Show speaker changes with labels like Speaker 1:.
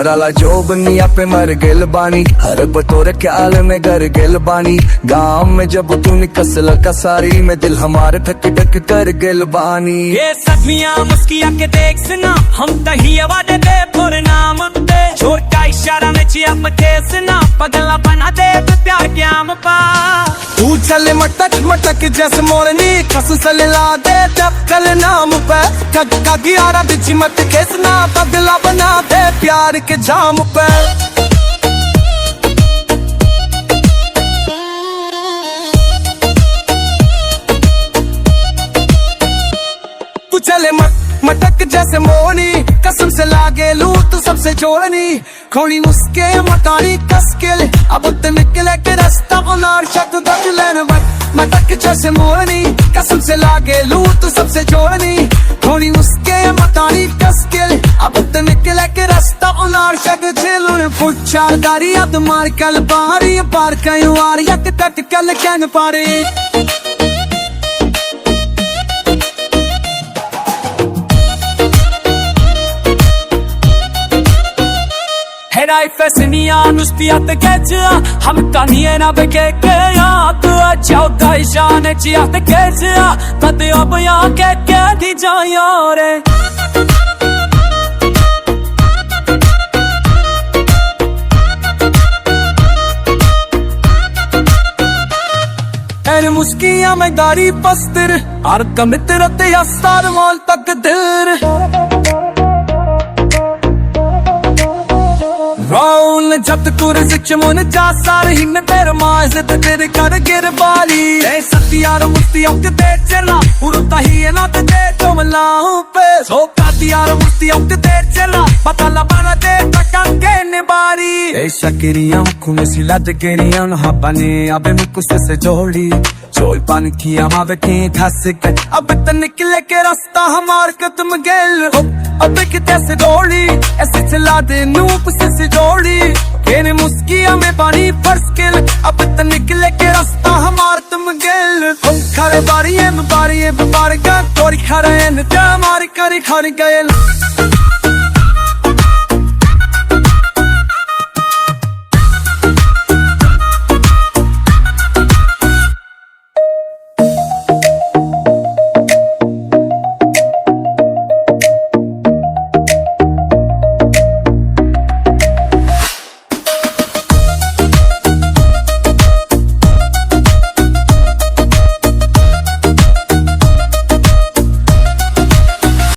Speaker 1: कराला जो बनी आपे मर गिल बानी, हर बतौर ख्याल में घर गिल बानी। गाँव में जब तू निकसल का सारी में दिल हमारे ठक ठक कर गिल बानी।
Speaker 2: ये सखियां मुस्किया के देख सुना, हम तही वादे दे पूरे नाम पे, छोड़ का इशारा में चिया सुना, पगला बना दे प्यार के आम पा।
Speaker 1: तू चले मटक मटक जैसे मोरनी, कस सले ला दे कल नाम पे, का गियारा बिची मत खेसना, पगला बना दे प्यार के जाम पे। तू चले मटक जैसे मोरनी, कसम से लागे लू तू सबसे जोड़नी, खोनी मुस्के मकानी कसके अब तो निकले के रास्ता नार शक दखलन। मटक जैसे मोरनी, कसम से लागे लू तू सबसे जोड़नी, खोनी मुस्के मकानी कसके अब तो निकले के रास्ता नार शक झेलूं। पुच्छा दारी अब मार कल बारी पार कयूं आर यक तक कल कैन पारे।
Speaker 2: Herai fesnia nu spiat kecia, ham tanie na beke ke ya tu chau dai jane chia te kecia, tad ab ya ke di jaya re। एर मुस्किया में गाड़ी पस्तर, आर कमित्र ते अस्तार मोल तक दिल। Roll जब तूर सिच मुन जा सार ही में तेरे माज ते तेरे कर गिर बाली। ए सतियार मुस्तियों के दे चला, उड़ता ही है ना ते दे तो मलाऊं पे, सो कातियार मुस्तियों के दे चला, पता लबाना दे टकन के निबारी। ए शक्रियां खून सी लद गिरियां हबने अब मुकुस से जोड़ी, चोल पान किया मावे के धस के, अब तो निकले के रास्ता हमार कदम गेल। अब किते से दौड़ी ऐसे चला दे नूप से जोड़ी, केने मुस्किया में पानी फर्स के, अब तो निकले के रास्ता हमार तुम गेल। हम खरे बारी बार का तोरी खरे न मारी करी खरी गए।